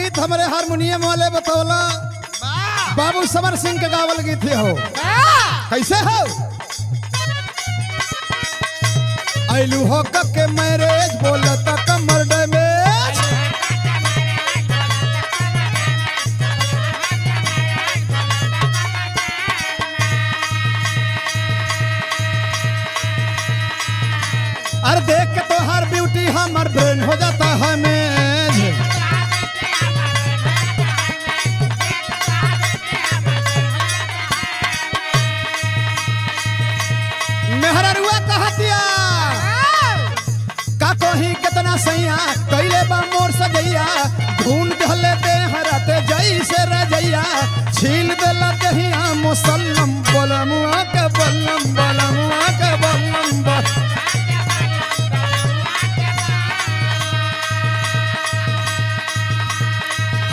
गीत हमारे हारमोनियम वाले बतौला बाबू समर सिंह के गावल गीत हो। कैसे हो? आइलू हो के मैरिज बोलता कमर डैमेज। अरे देख के तो हर ब्यूटी हमार ब्रेन हो जाता है मेज। मेहररुआ कहतिया का कोही कितना सैया कैले बा मोर सजैया ढूंढ धले दे हरते जैसे रजैया छील देला दहिया मुसल्लम बलमुआ के बल्लम बलमुआ के बल्लम बल।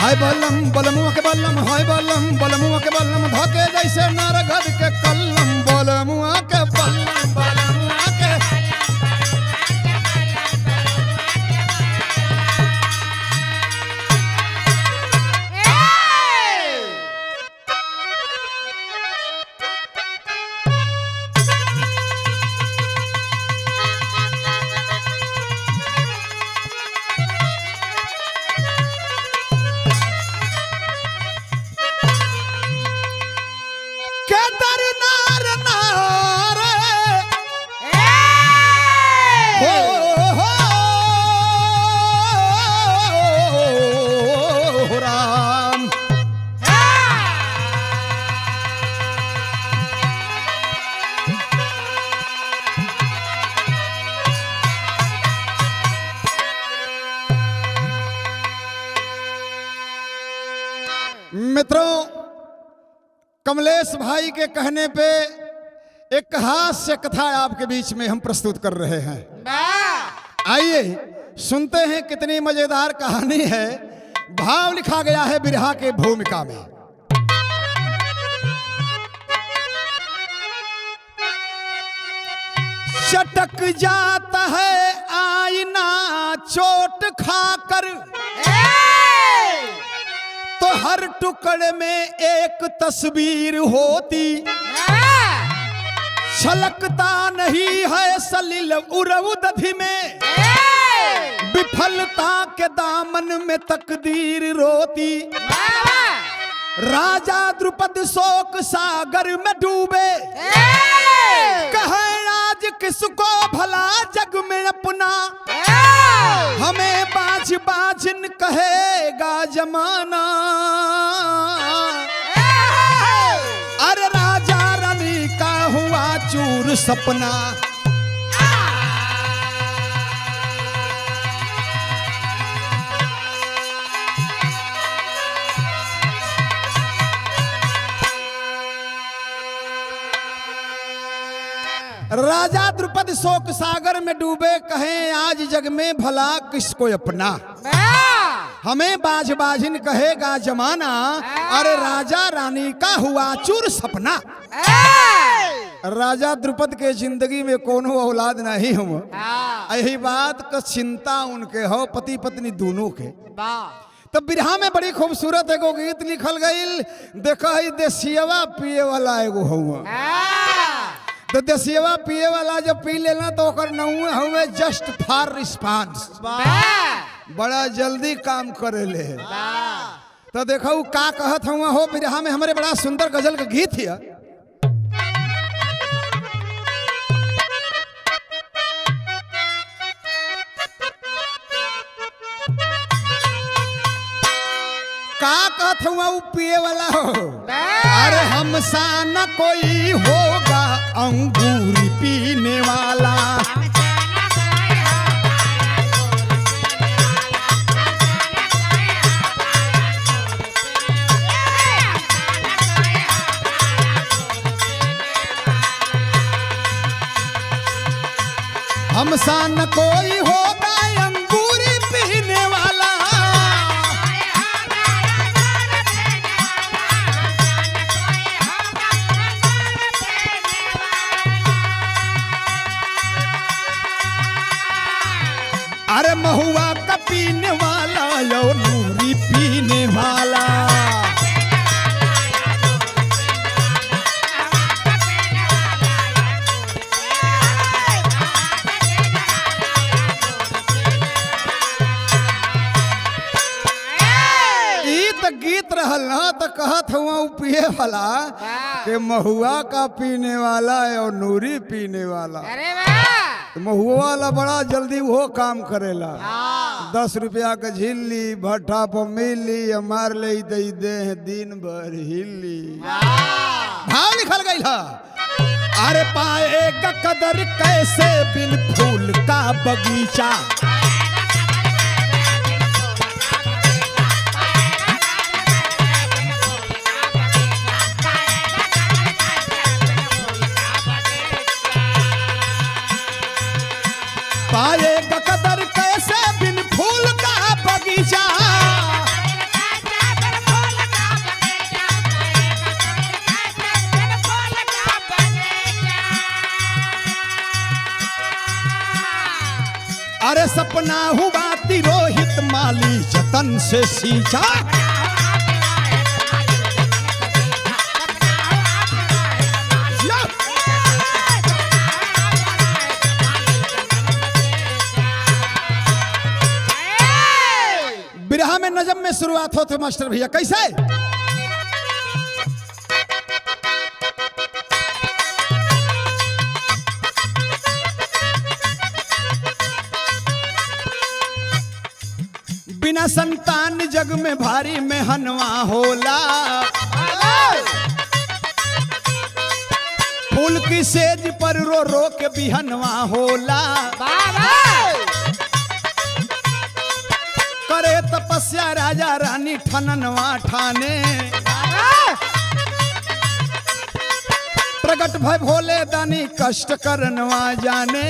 हाय बल्लम बलमुआ के बल्लम हाय बल्लम बलमुआ के बल्लम धके जैसे नरगढ़ के कल्लम बलमुआ के बल्लम बलमुआ के। मित्रों, कमलेश भाई के कहने पे एक हास्य कथा आपके बीच में हम प्रस्तुत कर रहे हैं। आइए सुनते हैं कितनी मजेदार कहानी है। भाव लिखा गया है बिरहा के भूमिका में। चटक जाता है आईना चोट खाकर तो हर टुकड़े में एक तस्वीर होती। छलकता नहीं है सलील उरव दधि में विफलता के दामन में तकदीर रोती। राजा द्रुपद शोक सागर में डूबे कहे आज किसको भला जग में अपना हमें बाज बाजिन कहेगा जमाना। अरे राजा रानी का हुआ चूर सपना। राजा द्रुपद शोक सागर में डूबे कहें आज जग में भला किसको अपना हमें बाज बाजिन कहेगा जमाना। अरे राजा रानी का हुआ चूर सपना। राजा द्रुपद के जिंदगी में कोनो औलाद नहीं हो। यही बात का चिंता उनके हो पति पत्नी दोनों के। तो बिरहा में बड़ी खूबसूरत एगो गीत लिखल गई। देखो ही देसियवा पिए वाला एगो हुआ। तो देसियवा पिए वाला जब पी लेना तो ओकर नौवे हुए जस्ट फॉर रिस्पांस। बड़ा जल्दी काम करेले। तो देखो का कहत हुआ हो बिरहा में। हमारे बड़ा सुंदर गजल का गीत है। का कहत हुआ वो पिए वाला हो। अरे हमसा न कोई होगा अंगूर पीने वाला। हमसा न कोई होगा अंगूर पीने वाला। अरे महुआ का पीने वाला यो नूरी पीने कहत हुआ पिए वाला के महुआ का पीने वाला है और नूरी पीने वाला। अरे वाह तो महुआ वाला बड़ा जल्दी वो काम करेला। 10 रुपया का झिल्ली भट्ठा पर मिली मार ले दे दिन भर हिल्ली। भाव लिखल गई है। अरे पाएगा कदर कैसे बिन फूल का बगीचा। पाएगा कदर कैसे बिन फूल का बगीचा। अरे सपना हुआ तिरोहित माली जतन से सींचा। बिरहा में नजम में शुरुआत होते मास्टर भैया कैसे। बिना संतान जग में भारी मेहनवा होला। फूल की सेज पर रो रो के बिहनवा होला। करे तपस्या राजा रानी ठननवा ठाने। प्रगट भय भोले दानी कष्ट करनवा जाने।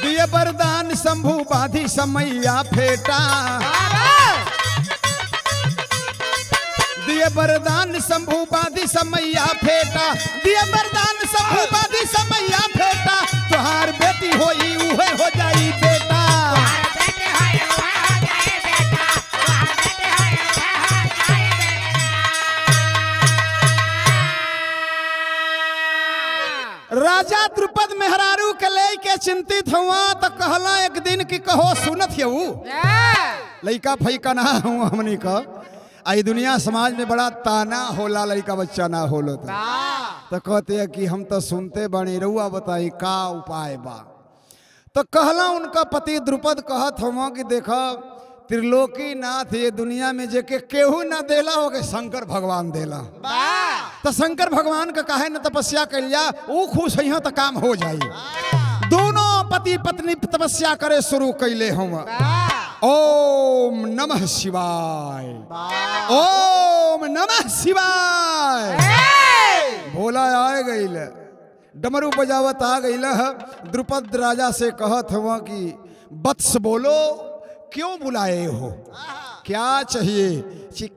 दिए वरदान शंभु बाधी समैया फेटा। दिए वरदान शंभु बाधी समैया फेटा। दिए वरदान शंभु बाधी समैया फेटा। तुहार बेटी होई उहे हो जाई बेटा। राजा द्रुपद मेहरारू के ले के चिंतित हुआ तो कहला एक दिन की कहो सुनत हूँ लइका फैका ना हूँ हमनी का। आई दुनिया समाज में बड़ा ताना होला लइका बच्चा ना होलो तो कहते हैं कि हम तो सुनते बनी रहुआ बताई का उपाय बा। तो कहला उनका पति द्रुपद कहत हुआ कि देखा त्रिलोकी नाथ ये दुनिया में जेके केहू ना देला हो के शंकर भगवान देला। तो शंकर भगवान का काहे न तपस्या करिया वो खुश है तो काम हो जाई। दोनों पति पत्नी तपस्या करे शुरू कैले हम। ओम नमः शिवाय ओम नमः शिवाय। भोला आ गई डमरू बजावत आ गई। द्रुपद राजा से कहत हुआ कि वत्स बोलो क्यों बुलाए हो, क्या चाहिए,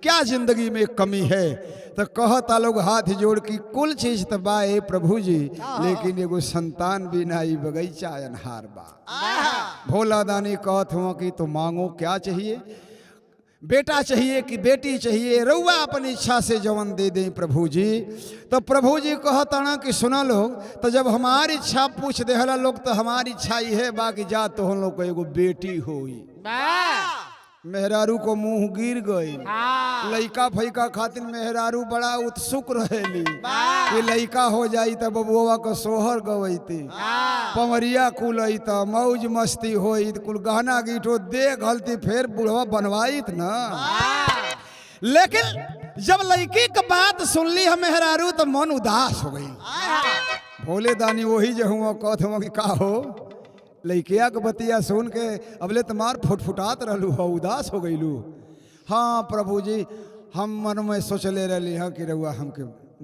क्या जिंदगी में कमी है। तो कहता लोग हाथ जोड़ की कुल चीज तो बा प्रभु जी लेकिन एगो संतान भी नहीं बगीचा अनहार बा। भोला दानी कहत हुआ कि तो मांगो क्या चाहिए, बेटा चाहिए कि बेटी चाहिए, रउआ अपनी इच्छा से जवन दे दें प्रभु जी। तो प्रभु जी कहता ना कि सुना लोग तो जब हमारी इच्छा पूछ देहला लोग तो हमारी इच्छा ही है बाकी जा तो हम लोग को एगो बेटी होई। मेहरारू को मुंह गिर गई। लइका फैका खातिर मेहरारू बड़ा उत्सुक रहेली कि लइका हो जाई तब बबुआ का सोहर गवैती पवरिया कुलई त मौज मस्ती होई कुल गहना गीठो दे घलती फिर बुढ़वा बनवाइत ना। लेकिन जब लड़की की बात सुन ली हम मेहरारू तो मन उदास हो गई। भोले दानी वही जो हुआ कहत हुआ कि का हो लइकिया के बतिया सुन के अबले तुम्हार फुटफुटात रहलू हो उदास हो गईलू। हाँ प्रभु जी हम मन में सोचले रही हाँ कि रउआ हमके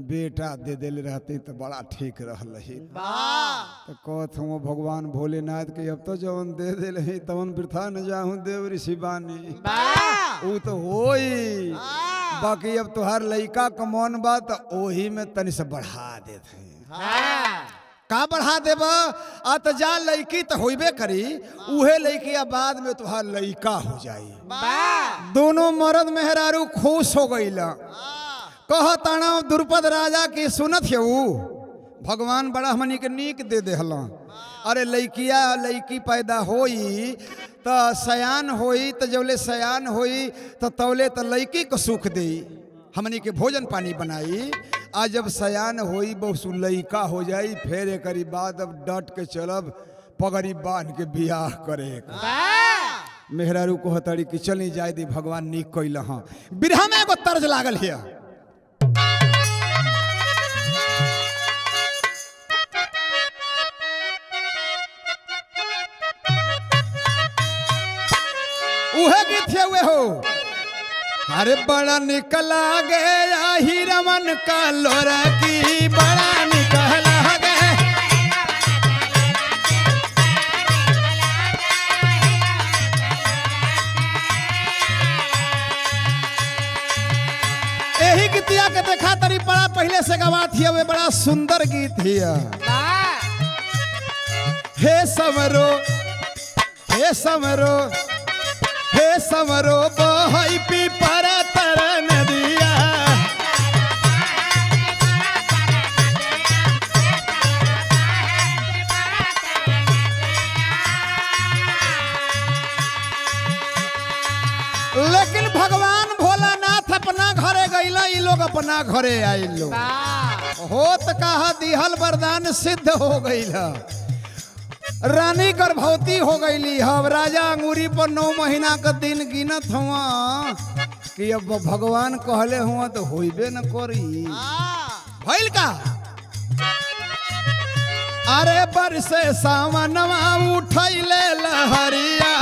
बेटा दे देले रहते तो बड़ा ठीक रहल रही। तो कहत हूँ भगवान भोलेनाथ के अब तो जवन दे दिले तवन वृथा न जाहूँ देव ऋषि बानी ऊ तो होई बाकी अब तुहार लइका का मन बा तो ओही में तनी से बढ़ा देते का बढ़ा देब आ तो जा लड़की तो होबे करी उहे लड़की बाद में तुहार लड़का हो जाई। दोनों मर्द मेहरारू खुश हो गई। कहताना द्रुपद राजा की सुनत है भगवान बड़ा हमनी के नीक दे देहल। अरे लइकिया लइकी पैदा होई तो सयान होई तो जबले सयान होई तो तौले तो लइकी को सुख दे, हमनी के भोजन पानी बनाई। आज जब सयान होई बहुत लइका हो जाई, फिर एक बाद अब डट के चलब पगड़ी बांध के बियाह करे। मेहरारू को हतड़ी कि चली जाए दी, भगवान नीक कैल। हाँ बिरहा में एगो तर्ज लागल है। उहे गीत है वे हो। अरे बड़ा निकला गया ही रमन का लोरा की, बड़ा निकला गया। यही गीतिया के देखा तरी बड़ा पहले से गवात है, वे बड़ा सुंदर गीत है। हे समरो हे समरो हे समरो बहई पी पर तर नदिया। लेकिन भगवान भोलानाथ अपना घरे गईला, ये लोग अपना घरे आइलो। होत कहा दिहल वरदान सिद्ध हो गईला। रानी गर्भवती हो गईली। अब राजा अंगूरी पर 9 महीना का दिन गिनत हुआ कि अब भगवान कहले हुआ तो होइबे न करी। भइल का अरे बरसे सावनवा उठैले लहरिया।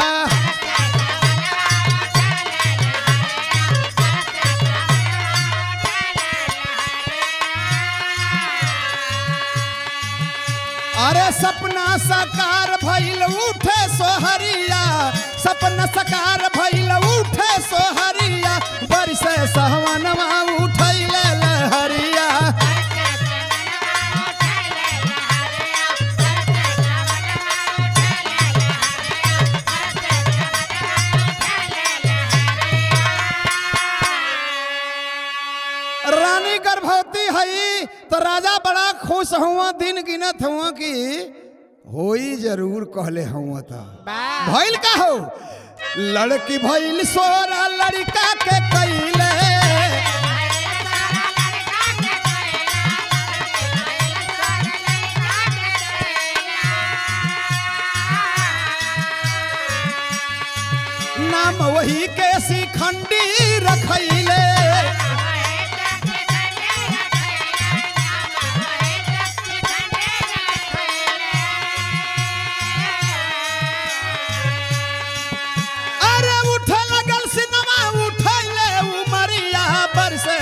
अरे सपना साकार भइल उठे सोहरिया, सपना साकार भइल उठे सोहरिया। बरसे सावनवा उठैले लहरिया। रानी गर्भवती हई तो राजा बड़ा खुश हुआ, दिन गिनत हुआ कि होई जरूर कहले हुआ था। भइल का हो लड़की भइल सोरा लड़का के कैले। नाम वही के शिखंडी रखैले।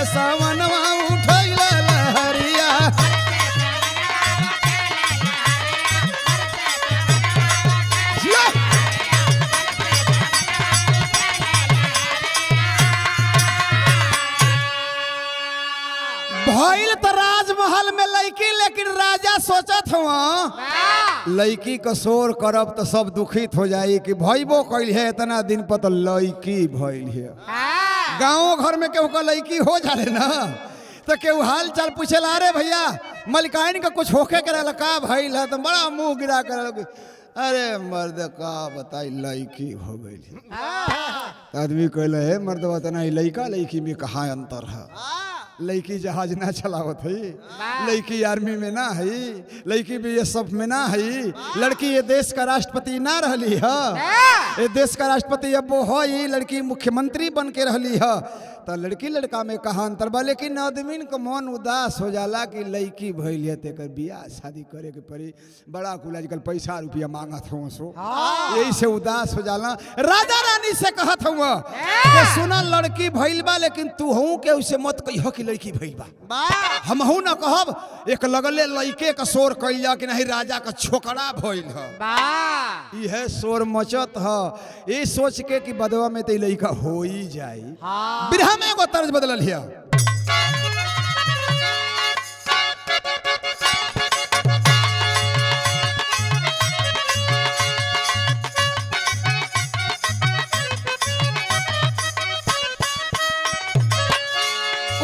सावनवा उठैले लहरिया। भइल तो राजमहल में लड़की, लेकिन राजा सोचत हुआ लड़की का शोर करब तो सब दुखित हो जाई कि भइबो कैल है इतना दिन पर तो लड़की भइल है। गाँव घर में केहू का लड़की हो जाले ना तो केहू हाल चाल पूछेला, अरे भैया मलिकाइन का कुछ होके करे का भइल है, तो बड़ा मुंह गिरा कर अरे मर्द का बताई लड़की हो गई। आदमी कहले है मर्द बता लड़का लड़की में कहाँ अंतर है। लड़की जहाज ना चलावत है, लड़की आर्मी में ना है, लड़की भी ये सब में ना है। लड़की ये देश का राष्ट्रपति ना रहली है, ये देश का राष्ट्रपति अब वो है, लड़की मुख्यमंत्री बन के रहली है। तो लड़की लड़का में कहाँ अंतर बा। लेकिन आदमी का मन उदास हो जाला कि लड़की भइल है तेकर बियाह शादी करे के पड़ी। बड़ा कुल आजकल पैसा रुपया मांगत हुआ सो, यही से उदास हो जाला। राजा रानी से कहत हुआ कि सुना लड़की भइल बा, लेकिन तू हूँ के उसे मत कहियो कि लड़की भइल बा। हम हूँ न कहब एक लगले लड़के का शोर कैल जा कि नहीं राजा का छोकरा भइल है। यह शोर मचत है, ये सोच के कि बदवा में तो लड़का हो ही जाए। बिरहा में एगो तर्ज बदलल है।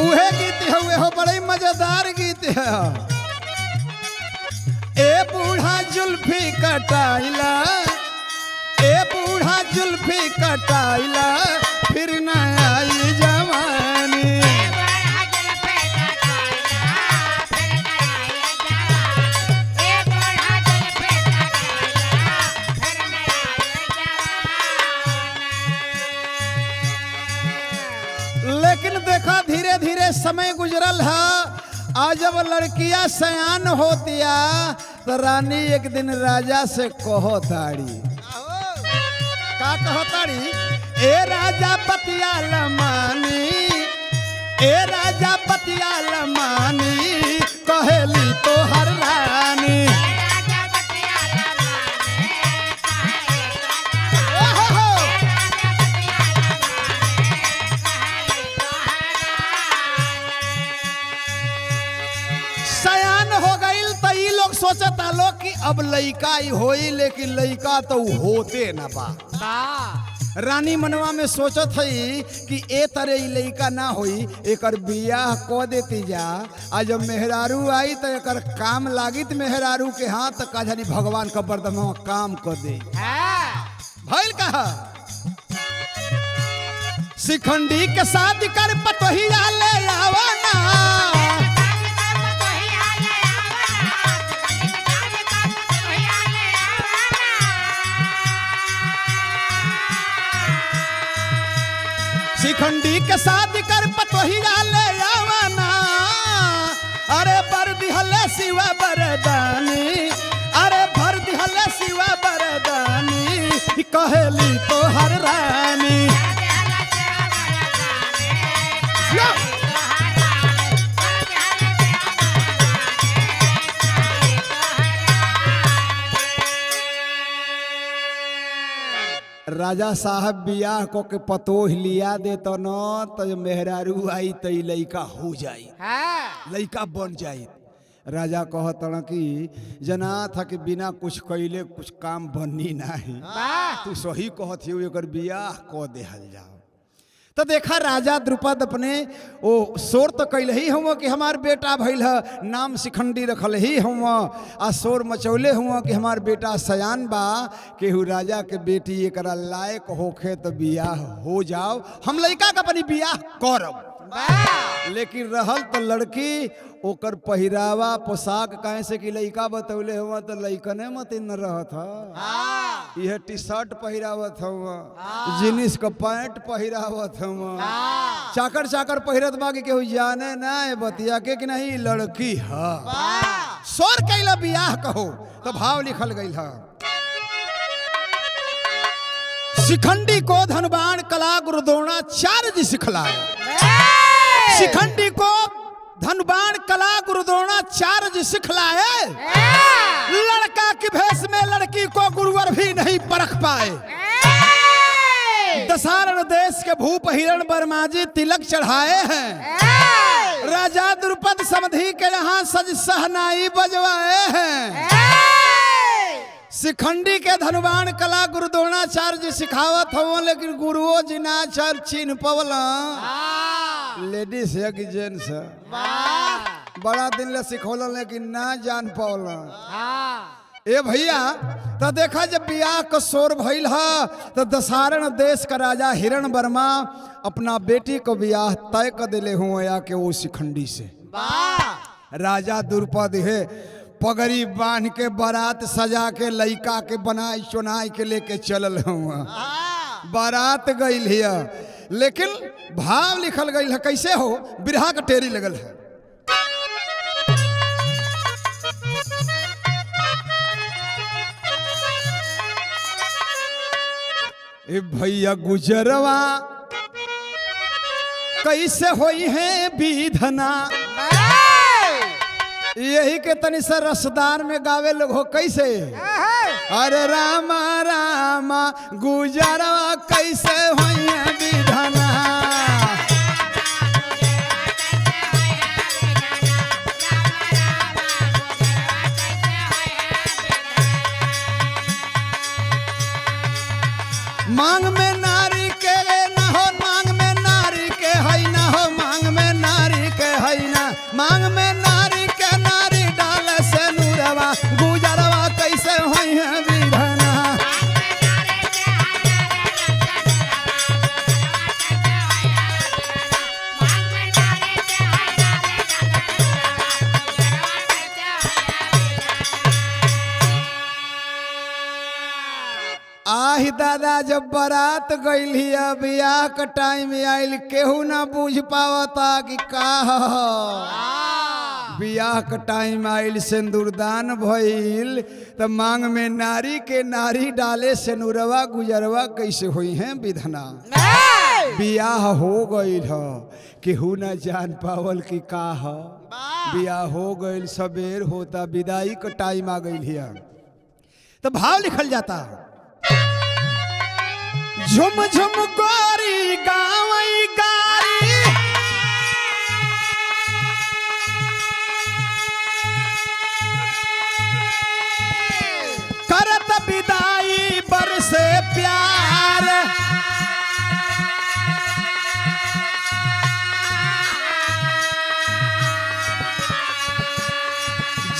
उहे गीत हुए हो, बड़े मजेदार गीत है। ए बूढ़ा जुल्फी कटाइला, ए बूढ़ा जुल्फी कटाइला, फिर न आई जवानी। लेकिन देखा धीरे धीरे समय गुजरल है, आज जब लड़कियां सयान होतिया तो रानी एक दिन राजा से कहो ताड़ी, का कहो ताड़ी, ए राजा पतिया लमानी, ए राजा पतिया लमानी, कहेली तो हर रानी। सयान हो गई तो ये लोग सोचता लो कि अब लइका ही होई, लेकिन लइका तो होते ना बा। रानी मनवा में सोचत हई कि ए तरह लइका ना होई, एकर बियाह क देती जा, आज जब मेहरारू आई तो एकर काम लागित मेहरारू के हाथ, का जानी भगवान का बरदमा काम कर दे। भइल कहा शिखंडी के शादी कर पतोहिया ले आवाना, शिखंडी के शादी कर पतोहिया ले आवाना, अरे भर दिहले शिवा बरदानी, अरे भर दिहले शिवा बरदानी, कहेली तो हर रानी। राजा साहब बियाह को के पतोह लिया दे तो न, तो मेहरारू आई तो लइका हो जाई, लइका बन जाई। राजा कहत कि जना था कि बिना कुछ कैले कुछ काम बननी नहीं, तू सही कहत ही, एकर बियाह क देहल जाओ। तो देखा राजा द्रुपद अपने वो शोर तो कैल ही हुआ कि हमार बेटा भइल है, नाम शिखंडी रखल ही हुआ, आ शोर मचौले हुआ कि हमार बेटा सयान बा, केहू राजा के बेटी एकरा लायक होखे तो बियाह हो जाओ, हम लइका का अपनी बियाह करब। लेकिन रहल तो लड़की ओकर पहिरावा पोशाक कहे से कि लइका बतौले हुआ तो लइकने मत न रहत है, यह टी शर्ट पहिरावत हुआ, जीन्स का पैंट पहिरावत हुआ, चाकर चाकर पहिरत बा कि केहू जाने ना बतिया के कि नहीं लड़की है। सोर कैला बियाह कहो तो भाव लिखल गई है, शिखंडी को धनबान कला गुरुद्रोणाचार्य सिखलाए, शिखंडी को धनबान कला गुरुद्रोणाचार्य सिखलाए, लड़का की भेष में लड़की को गुरुवर भी नहीं परख पाए। दसारण देश के भूप हिरण वर्मा जी तिलक चढ़ाए हैं, राजा द्रुपद समधि के यहाँ सज सहनाई बजवाए हैं। शिखंडी के धनबान कला गुरुद्रोणाचार्य सिखावत हो, लेकिन गुरुओ जी ना चर चिन्ह पवला, लेडीज है कि जेंट्स है, बड़ा दिन ले सिखौला लेकिन ना जान पवला। ए भैया तो देखा जब बियाह का शोर भइल है तो दसारण देश का राजा हिरण वर्मा अपना बेटी को बियाह तय कर दिले हुए आके वो शिखंडी से। राजा द्रुपद है पगड़ी बांध के बारात सजा के लइका के बनाई चुनाई के लेके चलल हुआ, बारात गई है, लेकिन भाव लिखल गई है कैसे हो, बिरहा का टेरी लगल है। ए भैया गुजरवा कैसे होई है विधना, यही के तनी से रसदार में गावे लोग हो कैसे, अरे रामा रामा गुजरवा कैसे होई है विधना, मांग में नारी के ना हो, मांग में नारी के है ना हो, मांग में नारी के है ना, मांग में नारी के नारी डाल से नूरवा आही दादा जब बारात गईल ही बियाह का टाइम आइल केहू ना बूझ पावता कि का बियाह का टाइम आइल सिंदूरदान भइल तो मांग में नारी के नारी डाले सिनुरवा गुजरवा कैसे हुई हैं विधना। बियाह हो गईल ह केहू ना जान पावल कि का ह। बियाह हो गईल सबेर होता विदाई का टाइम आ गईल हिया तो भाव लिखल जाता झुम झुम गोरी गावई गारी करत विदाई बरसे प्यार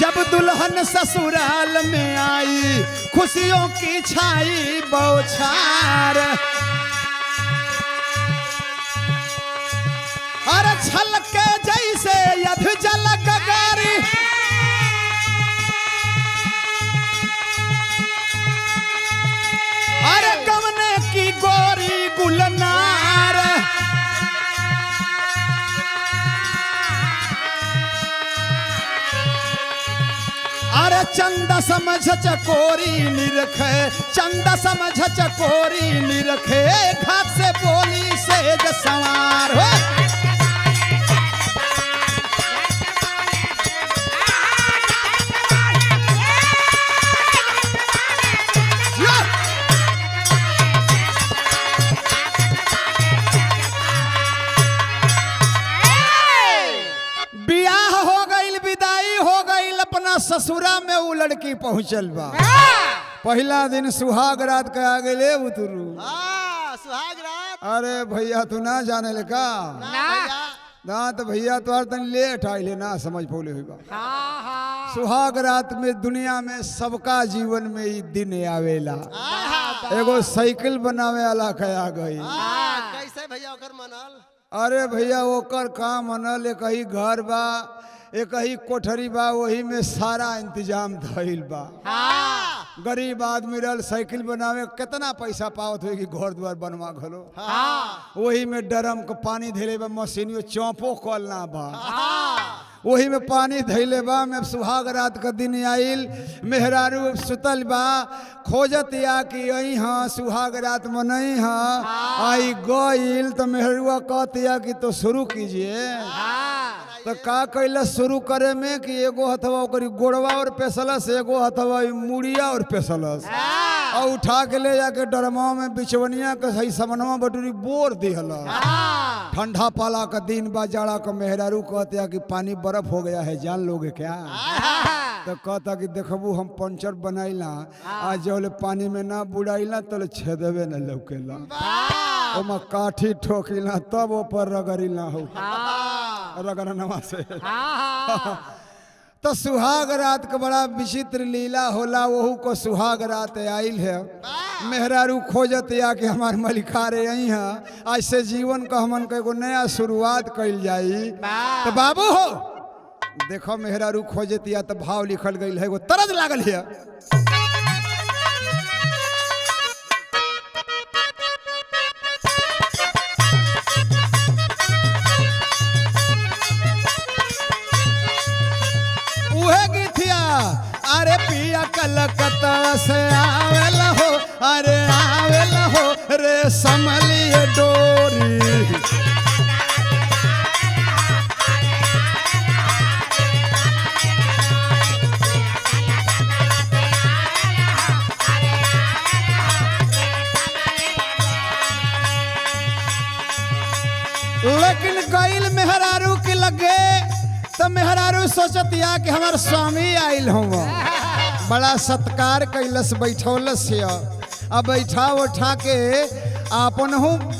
जब दुल्हन ससुराल में आई खुशियों की छाई बौछार अरे छलके जैसे यध जल गगारी अरे गवने की गोरी गुलनार अरे चंद समझ चकोरी निरखे चंद समझ चकोरी निरखे घाट से बोली सेज सवार हो ससुरा में वो लड़की पहुंचल बा पहला दिन सुहाग रात के आ गए उतरू सुहाग रात। अरे भैया तू ना जाने ले का ना तो भैया तो तन लेट आइले ना समझ पौले हुई बा। सुहाग रात में दुनिया में सबका जीवन में ही दिन आवेला एगो साइकिल बनावे वाला कया गई कैसे भैया ओकर मनल। अरे भैया ओकर का मनल एक ही घर बा एक ही कोठरी बा वही में सारा इंतजाम धइल बा। गरीब आदमी रल साइकिल बनावे कितना पैसा पावत होगी घर द्वार बनवा घलो वही में ड्रम के पानी धैले बा मशीनियो चौपो कल ना बा वही में पानी धैले बा में सुहाग रात का दिन आइल मेहरारू सुतल बा खोजत या कि यही हाँ सुहाग रात मनई हाँ आई गईल तो मेहरुआ कहत या कि तो शुरू कीजिए तो का कैला शुरू करे में कि एगो हथवा ओकरी गोड़वा और पेसलस एगो हथवा मुड़िया और पेसलस और उठा के ले जाके डरमा में बिचवनिया के सही समनवा बटूरी बोर दिहल। ठंडा पाला का दिन बा जाड़ा का मेहरारू कहते कि पानी बर्फ हो गया है जान लोगे क्या तो कहता कि देखबू हम पंचर बनाइला आज जब पानी में ना बुड़ाइला तो छेदबे न लौकेला ओमा काठी ठोकिला तब ऊपर रगड़िला हो रगड़नवा से तो सुहाग रात का बड़ा विचित्र लीला होला वहू को सुहाग रात आइल है मेहरारू खोजत या कि हमार मलिकारे यही है ऐसे जीवन का हमन का एगो नया शुरुआत कइल जाई तो बाबू हो देखो मेहरारू खोजत या तो भाव लिखल गई है एगो तरज लागल है अरे पिया कलकत्ता से आवेला हो अरे आवेला हो रे समलिए डोरी लेकिन गईल मेहरारू के लगे तो मेहरारू सोचतिया कि हमार स्वामी आइल हुआ बड़ा सत्कार कैलस बैठौलस अब बैठा उठा के अपन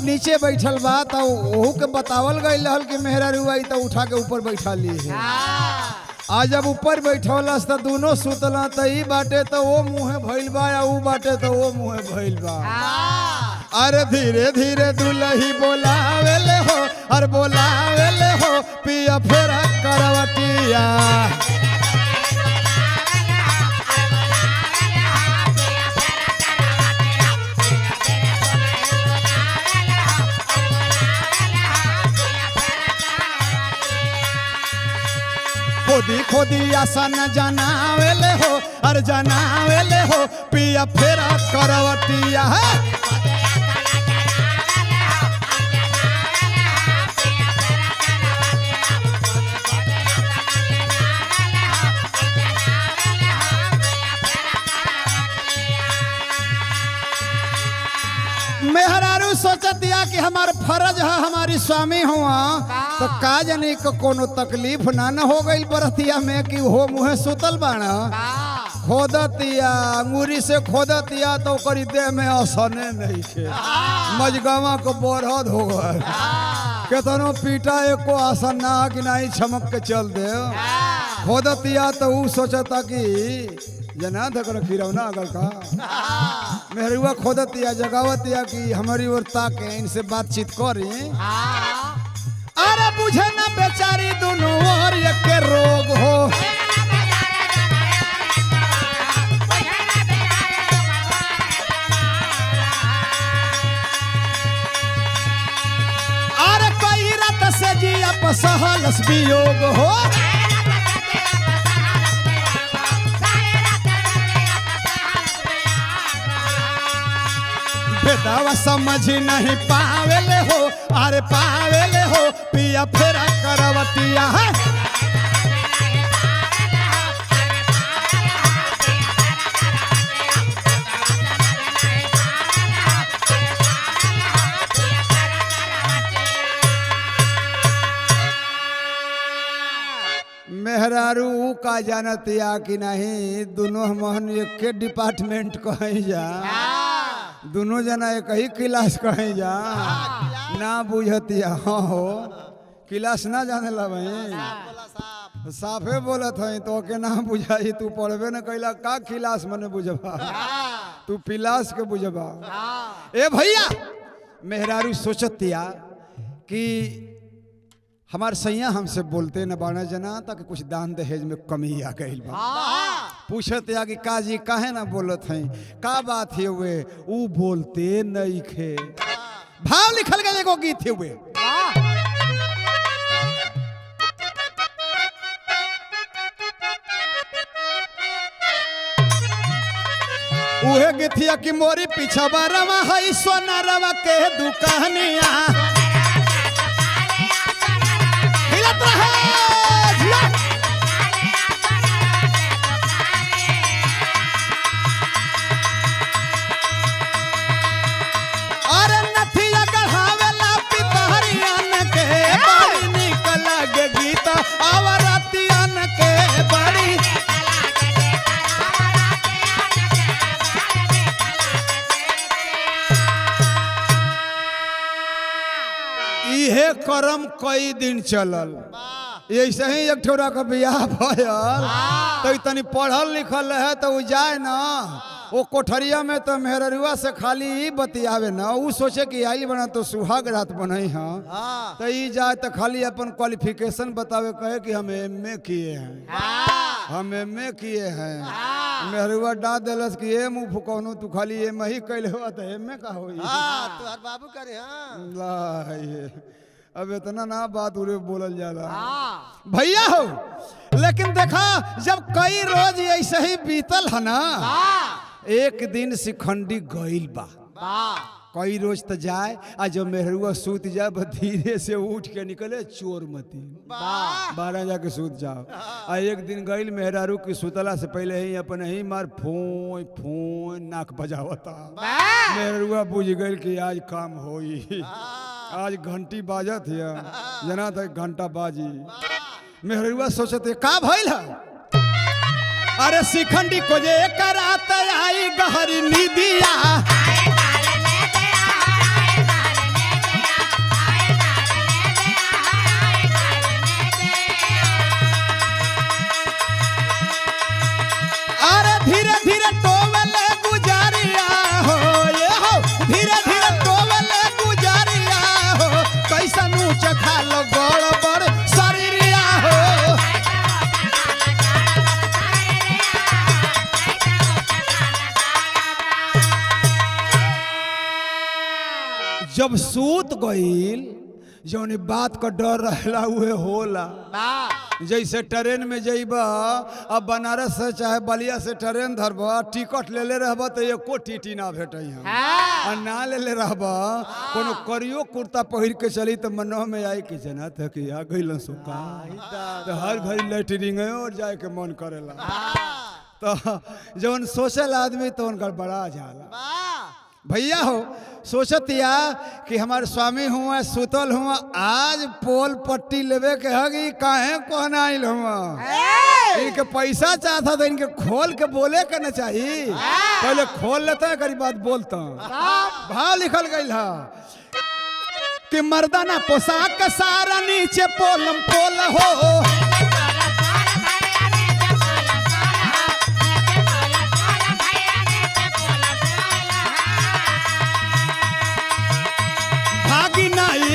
नीचे बैठल बा तो वहू के बतावल गई रहल कि मेहरारू आई तो उठा के ऊपर बैठा ली है आज जब ऊपर बैठौलस तो दोनों सुतला तो ई बाटे तो वो मुँहे भइल बा या ऊ बाटे तो वो मुँहे भइल बा अरे धीरे धीरे दुलही बोलावेले हो और बोलावेले हो पिया फेरा करवटिया गोदिया सन जनावेले हो अरे जनावेले हो पिया फेरा करवटिया है मेहरारू सोचतिया कि हमार फर्ज है हमारी स्वामी हुआ तो का जानी को कोनो तकलीफ ना न हो गई बरतिया में कि हो मुहे सुतल बाना खोदतिया अंगूरी से खोदतिया तो करी देह में असने नहीं थे मजगवा को बोरहद हो गए केतनो पीटा एको आसन ना कि नहीं छमक के चल दे खोदतिया तो ऊ सोचता कि जना धकर खिरौना अगर का मेहरुआ खोदतिया जगावतिया कि हमारी ओर ताके इनसे बातचीत करी अरे बुझे ना बेचारी दोनों और एक के रोग हो अरे कई रात से जिया पसहलस वियोग हो बेदावा समझ नहीं पावेले हो अरे पावेले हो पिया फेरा करवतिया है मेहरारू का जानतिया कि नहीं दोनों मोहन एक के डिपार्टमेंट कहीं जा दोनों जना एक ही क्लास कहीं जा ना बुझतिया हाँ हो क्लास ना जाने ला भाई साफे बोलत है तो के ना बुझाई तू पढ़बे न कैला का क्लास मने बुझबा तू पिलास के बुझबा ए भैया मेहरारू सोचतिया कि हमार सैया हमसे बोलते न बाना जना ताकि कुछ दान दहेज में कमी आ गई बा पूछत या कि काजी काहे ना बोलत हैं का बात है वे ऊ बोलते नहीं खे भाव लिखल गए एगो गीत है वे उहे गीतिया कि मोरी पीछा रवा है सोना रवा के दुकानिया अरे नथिया गढ़ावेला पितहरियन के बड़ी निक लगे गीत आवरतियन के बड़ी इहे करम कई दिन चलल ऐसे ही एक ठोरा का बियाह भयल तो तनी पढ़ल लिखल है तो उ जाए ना वो कोठरिया में तो मेहरुआ से खाली ही बतियावे ना उ सोचे कि आई बना तो सुहाग रात बनई हाँ तो ई जाए तो खाली अपन क्वालिफिकेशन बतावे कहे कि हम एमए किए हैं हम एमए किए हैं मेहरुआ डा दिलस कि ए मुँह फुकौनो तू खाली एम ही कैले हो तो एमए का हो तुहार बाबू करे हाँ अब इतना ना बात उरे बोलल जाला भैया हो लेकिन देखा जब कई रोज ऐसे ही बीतल है ना एक दिन शिखंडी गईल बा कई रोज तो जाए आ जब मेहरुआ सूत जाए धीरे से उठ के निकले चोर मती 12 जाके सूत जाओ आ एक दिन गईल मेहरारू की सुतला से पहले ही अपन ही मार फोन फोन नाक बजावता मेहरुआ बुझ गईल कि आज काम होई आज घंटी बाजत है जना तक घंटा बाजी मेहरुआ सोचते का भइल है अरे शिखंडी को जे कराते आई गहरी नीदिया अरे धीरे धीरे टोवले गुजारिया हो ये हो धीरे धीरे टोवले गुजारिया हो कैसा नूच खा लो बड़ बड़ शरीरिया हो जब सूत गईल जौन बात का डर रहला उहे होला जैसे ट्रेन में जइबा अब बनारस से चाहे बलिया से ट्रेन धरबा टिकट ले ले रहबा तो एको टीटी ना भेटई है और ना ले ले रहबा कोनो करियो कुर्ता पहिर के चली तो मनवा में आई कि जना था कि आ गइल सुका तो हर घड़ी लैटरिंग और जाए के मन करेला तो जवन सोचल आदमी तो गड़बड़ा जाला भैया हो सोचतिया कि हमारे स्वामी हुआ सुतल हुआ आज पोल पट्टी लेवे के हगी काहे कहना आइल हुआ इनके पैसा चाहता था इनके खोल के बोले के न चाहिए पहले खोल लेता है करी बात बोलता भाव लिखल गई है कि मर्दाना पोशाक का सारा नीचे पोलम पोल हो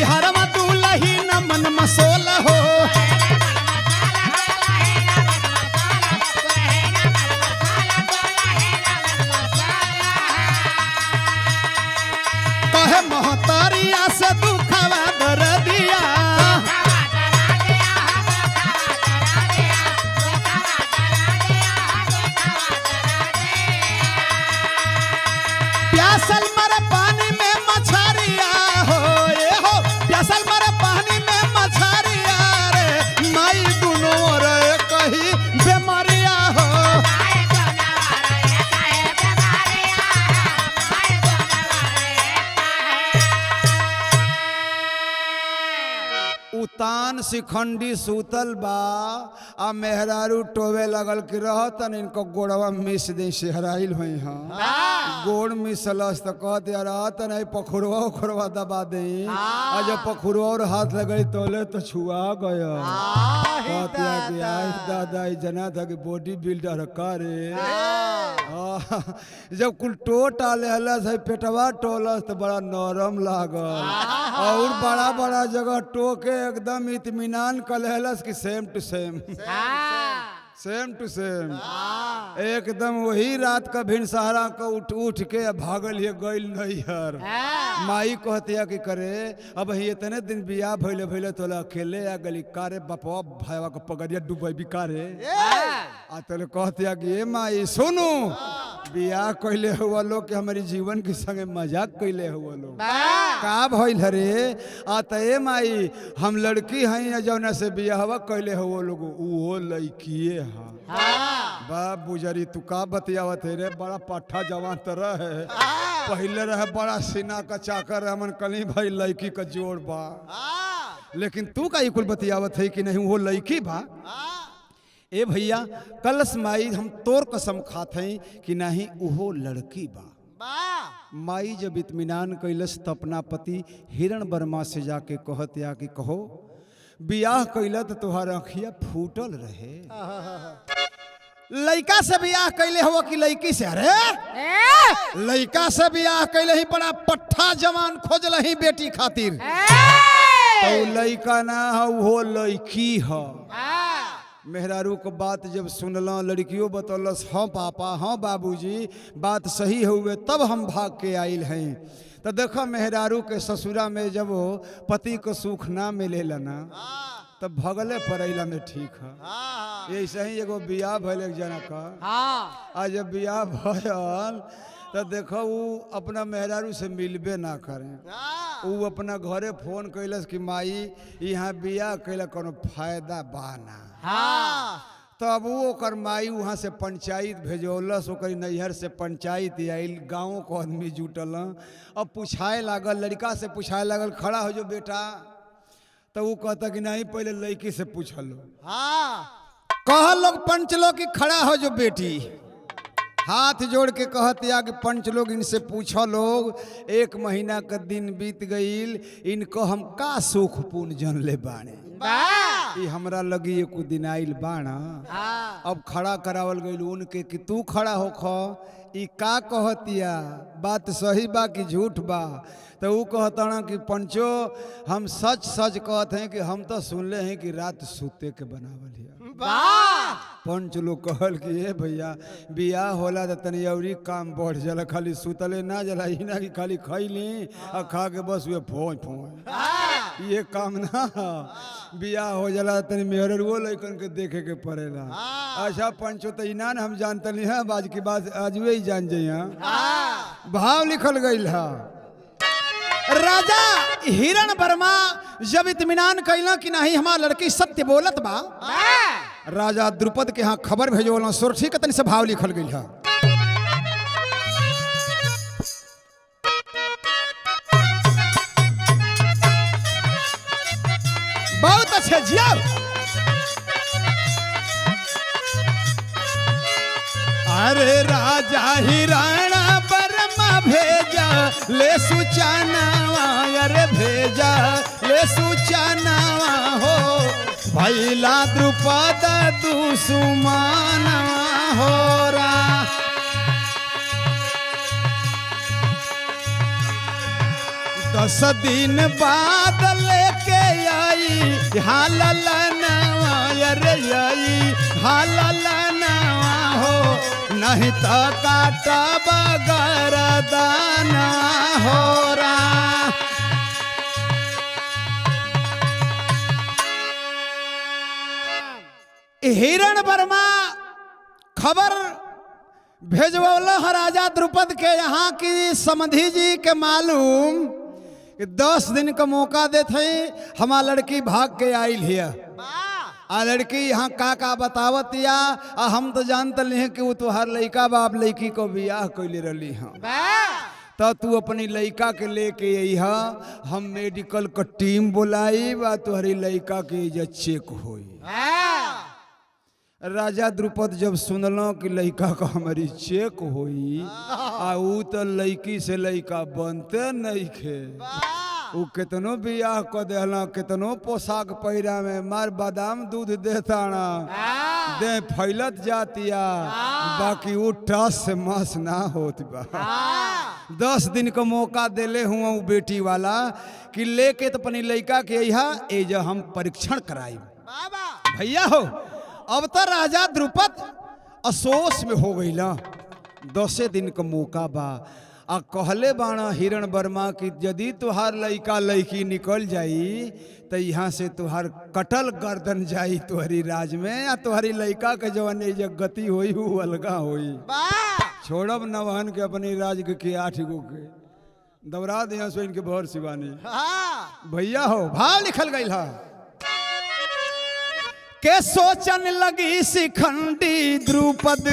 हरवा दूल्ही न मन मसोल हो कहे महतारिया से दुखवा दर दिया प्यासल मर पानी में मछरिया हो प्यासल मर पानी में मछरिया रे माई दुनो रे कही बेमारिया हो उतान शिखंडी सूतल बा आ मेहरारू टोवे लगल कि रहतन इनको गोड़वा मिस दे सेहराइल हुई हाँ गोड़ मिसलस तो कहते रहतन पखुरवा उखुरवा दबा दे आ जब पखुरवा और हाथ लगई तोले तो छुआ गया दादा जना था कि बॉडी बिल्डर करे जब कुल टोट आले हलस है पेटवा टोलस तो बड़ा नरम लागल और बड़ा बड़ा जगह टोके एकदम इत्मीनान कलहलस कि सेम टू सेम सेम टू सेम एकदम वही रात का भिनसहरा का उठ के भागल ये गइल नैहर माई कहतिया कि करे अब ही इतने दिन बियाह भइले भइले तोला अकेले आ गली कारे बापवा भाईवा का पगड़िया डुबैबी कारे आ तोले कहतिया कि ए माई सुनू बियाह कइले हुआ लोग कि हमारी जीवन के संगे मजाक कइले हुआ लोग का भइल रे आ त ए माई हम लड़की हई जौना से बियाहवा कइले हुआ लोग वो लड़कीए बाप बुजरी तू का बतियावत है रे बड़ा पट्ठा जवान तरह है पहले रहे बड़ा सीना का चाकर हमन कली भाई लड़की का जोड़ बा लेकिन तू का कुल बतियावत है कि नहीं वो लड़की बा ए भैया कलश माई हम तोर कसम खात हैं कि नहीं वो लड़की बा माई जब इत्मीनान कैलस तो अपना पति हिरण वर्मा से जाके कहत या कि कहो बियाह कैला तो तुहार अखिया फूटल रहे लड़का से बियाह कैले हो कि लड़की से अरे लड़का से बियाह कैले ही बड़ा पट्ठा जवान खोजल ही बेटी खातिर तो लड़का ना हो वो लड़की हो मेहरारू को बात जब सुनला लड़कियों बतौलस हाँ पापा हाँ बाबूजी बात सही हुए तब हम भाग के आइल हैं तो देखो मेहरारू के ससुरा में जब पति को सुख ना मिले ना तब भगले पड़ैला में ठीक है ऐसे ही एगो बियाह भइल एक जना का आज जब बियाह भयल तो देखो वो अपना मेहरारू से मिलबे ना करें वो अपना घरे फोन कैलस कि माई यहाँ बियाह कैला कोनो फायदा बाना तब वो ओकर माई वहाँ से पंचायत भेजौलस ओकर नैहर से पंचायत आयल गाँव को आदमी जुटल अब पूछाए लागल लड़का से पूछाए लागल खड़ा हो जो बेटा तो वो कहता कि नहीं पहले लड़की से पूछ लो कह लोग पंच लोग कि खड़ा हो जो बेटी हाथ जोड़ के कहतिया कि पंच लोग इनसे पूछो लोग 1 महीना का दिन बीत गईल इनको हम का सुख पूर्ण जन ले बाणे हमरा लगी एक दिन आइल बाणा अब खड़ा करावल गईल उनके कि तू खड़ा हो खो ई का कहतिया बात सही बा कि झूठ बा तो वो कहता कि पंचो हम सच सच कहते हैं कि हम तो सुनले हैं कि रात सूते के बनावल है पंच लोग कहल कि ए भैया बियाह होला तो तनी अवरी काम बढ़ जाला खाली सुतले ना जला ही ना कि खाली खैली और खा के बस वे फोन फोन ये काम ना बियाह हो जाला तनी मेहर वो लइकन के देखे के पड़ेला। अच्छा पंचो तो इनान हम जानते नहीं है बाज की बात आज वे ही जान जाइए। भाव लिखल गईल है राजा हिरण वर्मा जब इत्मीनान कैला कि नहीं हमार लड़की सत्य बोलत बा राजा द्रुपद के यहाँ खबर भेजोला सुरक्षी के तनी से भाव लिखल गईल है। बहुत अच्छे जिया अरे राजा हिरण वर्मा भेजा ले सूचनावा अरे भेजा ले सूचनावा हो भैला द्रुपद दुसुमानवा हो रा। दस दिन बाद लेके आई हाललनवा अरे आई हाललनवा हो नहीं तो काटब गरदना हो रा। हिरण वर्मा खबर भेजवल राजा द्रुपद के यहाँ की समधी जी के मालूम कि 10 दिन का मौका देते हमार लड़की भाग के आयल है आ लड़की यहाँ का बतावत या आ हम तो जानते नहीं कि वो तो हर लड़का बाप लड़की को बियाह कैले रही हाँ तो तू अपनी लड़का के लेके अइहा हम मेडिकल का टीम बुलाई बा तुम्हारी लड़का के इज्जत चेक होई। राजा द्रुपद जब सुनलो कि लड़का का हमारी चेक होई आ ऊ तो लड़की से लड़का बनते नहीं खे ऊ कितनो बियाह को देहला कितनो पोशाक पहिरा में मार बादाम दूध देता ना दे फैलत जातिया बाकी ऊ टस से मस ना होती बा। 10 दिन का मौका देले हुआ ऊ बेटी वाला कि लेके तो अपनी लड़का के यहाँ एज हम परीक्षण कराई भैया हो। अब तो राजा द्रुपद अफसोस में हो गई ना 10 दिन का मौका बा आ कहले बाणा हिरण वर्मा की यदि तुहार लड़का लड़की निकल जाई तो यहाँ से तुहार कटल गर्दन जाई तुहरी राज में या तुहरी लड़का के जवन गति होई वो अलगा होई छोड़ब नवहन के अपनी राज के 8 गो के दबरा दिया सो इनके भर शिवानी भैया हो। भाव लिखल गई है के सोचन लगी शिखंडी द्रुपद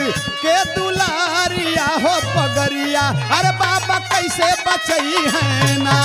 के दुलारिया हो पगरिया अरे बाबा कैसे बचई है ना।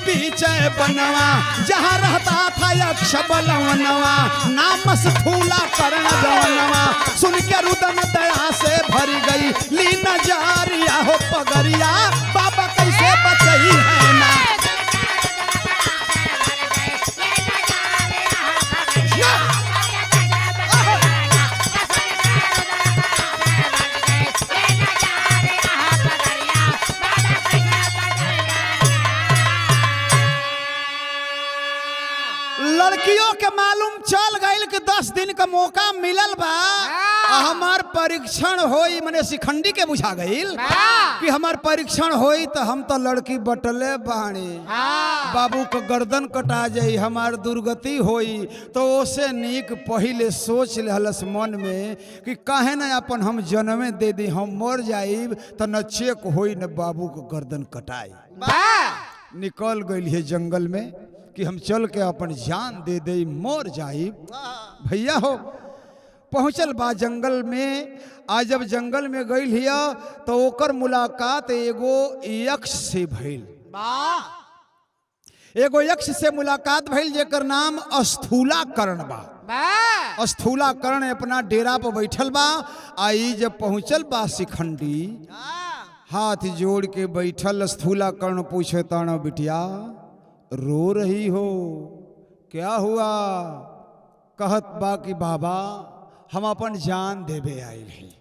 बीच बनवा जहाँ रहता था यक्ष बलवनवा नाम स्थूला कर्ण जवनवा सुन के रुदन दया से भरी गई ली नजारिया हो पगरिया बाबा कैसे बचई है ना। लड़कियों के मालूम चल गई कि 10 दिन का मौका मिलल बा हमार परीक्षण होई मने शिखंडी के बुझा गई कि हमार परीक्षण होई तो हम तो लड़की बटले बाणी बाबू का गर्दन कटा जाई हमार दुर्गति होई तो ओसे नीक पहले सोच लेहलस मन में कि काहे न अपन हम जन्मे दे दी हम मर जाइब तो न चेक होई न बाबू का गर्दन कटाई। निकल गई है जंगल में कि हम चल के अपन जान दे दे मर जाइब। भैया हो पहुँचल बा जंगल में आज जब जंगल में गई हिया तो ओकर मुलाकात एगो यक्ष से भइल। एगो यक्ष से मुलाकात भइल जेकर नाम स्थूला कर्ण बा। स्थूला कर्ण अपना डेरा पर बैठल बा। आई जब पहुँचल बा शिखंडी हाथ जोड़ के बैठल स्थूला कर्ण पूछे ताना बिटिया रो रही हो क्या हुआ कहत बा कि बाबा हम अपन जान देवे आइल हैं।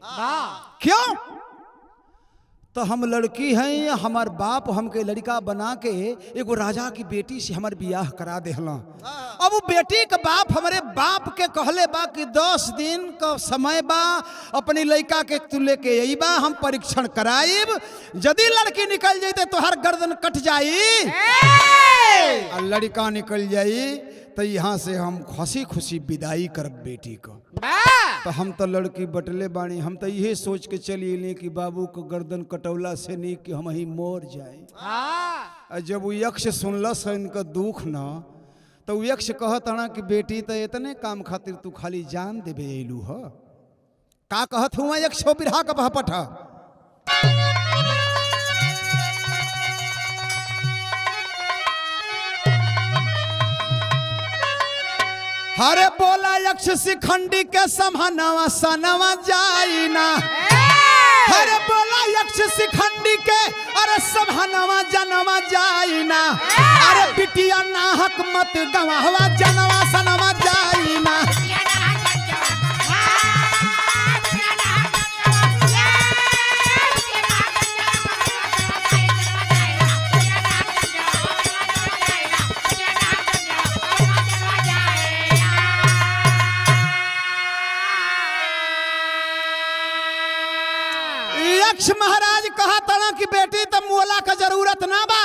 क्यों? तो हम लड़की हैं, हमार बाप हमके लड़का बना के एगो राजा की बेटी से हमार बियाह करा देहला। अब वो बेटी का बाप हमारे बाप के कहले बा कि 10 दिन का समय बा, अपनी लड़का के तू लेके अइबा, हम परीक्षण कराइब, यदि लड़की निकल जाते तो हर गर्दन कट जाई और लड़का निकल जाई तो यहाँ से हम खुशी खुशी विदाई करब बेटी को। तो हम तो लड़की बटले बानी, हम तो यही सोच के चलिए कि बाबू को गर्दन कटौला से नहीं कि हम ही मोर जाए। जब वो यक्ष सुनलस इनका दुख न, तो वो यक्ष कहत ना कि बेटी तो इतने काम खातिर तू खाली जान देवे अइलू ह। का कहत हुआ यक्ष हो बिरहा का बहपट। हरे बोला यक्ष शिखंडी के समहनवा सनवा जाइना। हरे बोला यक्ष शिखंडी के अरे समहनवा जनवा जाइना। अरे बिटिया नाहक मत गवाहवा जनवा सनवा जाइना। यक्ष महाराज कहा तना कि बेटी तब मोला का जरूरत ना बा।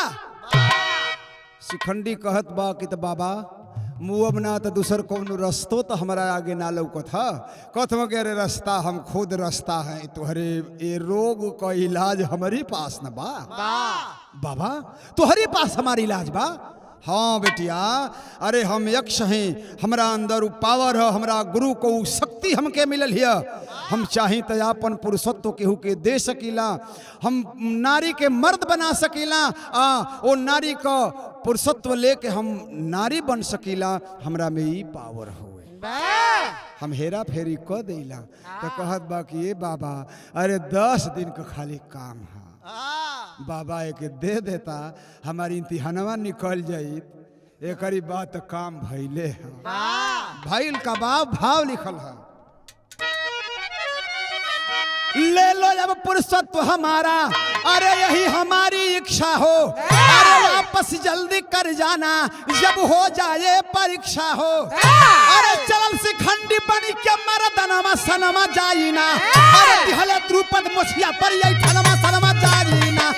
शिखंडी कहत बा कि तो बाबा मुँह ना तो दूसर कौन रस्तो तो हमारा आगे ना लौकत है। कथ वगैरह रास्ता हम खुद रास्ता है, तुहरे ये रोग का इलाज हमारे पास न बा। बाबा तुहरे पास हमारी इलाज बा? हाँ बेटिया, अरे हम यक्ष हैं, हमारा अंदर वो पावर है, हमारा गुरु को शक्ति हमके मिलल है। हम चाहें तो अपन पुरुषत्व केहू के दे सकीला, हम नारी के मर्द बना सकीला, वो नारी का पुरुषत्व लेके हम नारी बन सकीला। हमरा में ई पावर हुए, हम हेरा फेरी क देला। तो कहत बा कि ये बाबा अरे 10 दिन का खाली काम है, बाबा एक दे देता हमारी इम्तिहानवा निकल जाई, एकरी बात काम भइले है। भइल का भाव लिखल है। ले लो जब पुरुषत्व हमारा, अरे यही हमारी इच्छा हो, अरे वापस जल्दी कर जाना जब हो जाए परीक्षा हो। अरे चल शिखंडी बनी के मर्दनमा सनमा जाइना। अरे दिहले द्रुपद मोछिया पर यही ठनमा सनमा जाइना।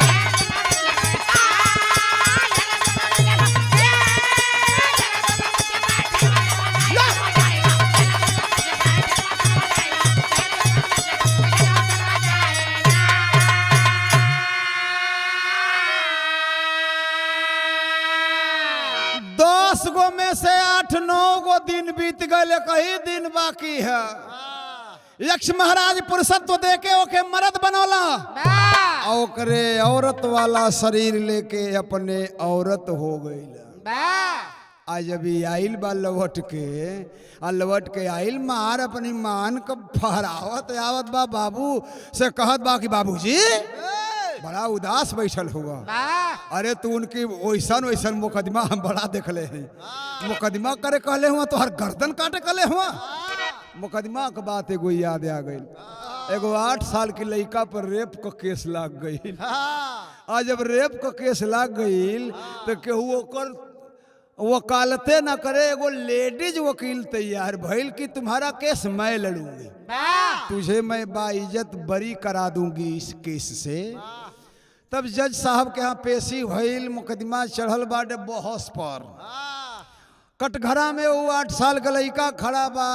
गो में से 8-9 गो दिन बीत गए, कई दिन बाकी है। यक्ष महाराज पुरुषत्व देके ओके मर्द बनौला, ओकरे औरत वाला शरीर लेके अपने औरत हो गई। आज अभी आइल बा लवट के आइल मार अपनी मान को फहरावत आवत बा। बाबू से कहत बा कि बाबूजी बड़ा उदास बैठल हुआ। अरे तू उनकी वैसन मुकदमा हम बड़ा देखले हैं। मुकदमा करे कहले हुआ तो हर गर्दन काटे कहले हुआ। मुकदमा के बात एगो याद आ गई। एगो 8 साल की लड़का पर रेप का केस लाग गई। आज जब रेप का केस लाग गई तो केहू ओकर वकालते न करे, एगो लेडीज वकील तैयार भइल कि तुम्हारा केस मैं लड़ूंगी, तुझे मैं बाइज्जत बरी करा दूंगी इस केस से। तब जज साहब के यहाँ पेशी भइल, मुकदमा चढ़ल बाटे बहस पर। कटघरा में वो 8 साल का लड़का खड़ा बा,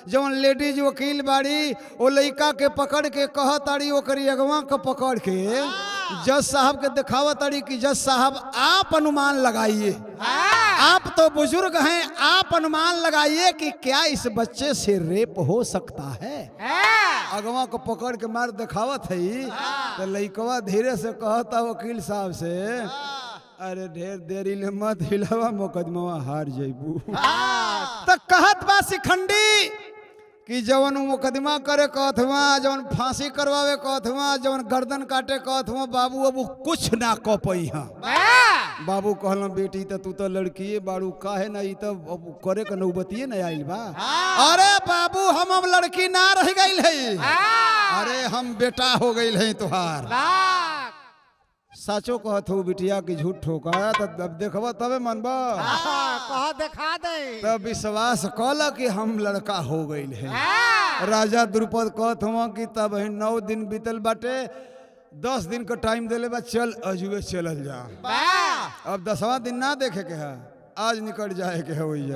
जवन लेडीज वकील बाड़ी वो लड़का के पकड़ के कहताड़ी, ओकरी अगवा के पकड़ के जज साहब के दिखावा ताड़ी कि जज साहब आप अनुमान लगाइए, आप तो बुजुर्ग हैं, आप अनुमान लगाइए कि क्या इस बच्चे से रेप हो सकता है। अगवा को पकड़ के मार दिखावत है। तो लड़कवा धीरे से कहता वकील साहब से, अरे ढेर देरी ले मत हिलावा, मुकदमा हार जाइबू। तो कहत बा शिखंडी कि जवन मुकदमा करे कहत हुआ, जवन फांसी करवावे कहत हुआ, जवन गर्दन काटे कहत हुआ, बाबू अब कुछ ना कह पई। बाबू कहला बेटी तो तू तो लड़की बाड़ू काहे ना ई तो अब करे के नौबतिये न आइल बा। अरे बाबू हम अब लड़की ना रह गइल है, अरे हम बेटा हो गइल है तुहार। साचो कहत हो बिटिया की झूठ ठोकाया तब देखबा तबे मनबा। कह दिखा दे तब विश्वास कल कि हम लड़का हो गइल है। राजा द्रुपद कहत हुआ कि तब 9 दिन बीतल बाटे, 10 दिन का टाइम देले बा, चल अजुए चलल जा। अब 10वां दिन ना देखे के है, आज निकल जाए के है वही।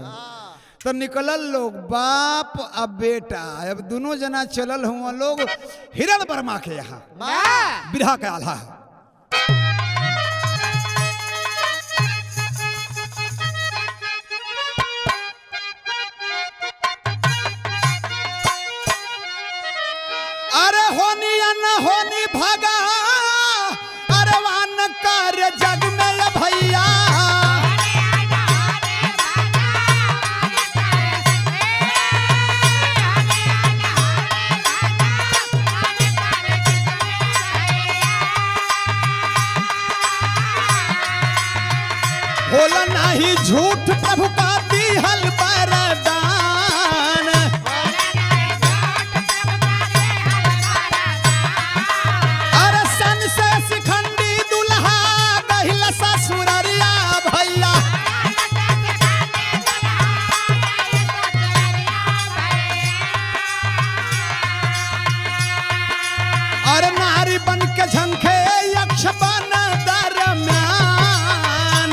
तो निकलल लोग बाप अब बेटा, अब दोनों जना चलल हुआ लोग हिरण वर्मा के यहाँ बिरहा के आल्हा। अरे होनी या न होनी भागा अरवान कार्य जग में भैया। बोला नहीं झूठ प्रभु का दिहल वरदान। अरे सन से शिखंडी दुल्हा गहिल ससुररिया भैया। अरे नारी बन के झंखे यक्ष बन दरम्यान।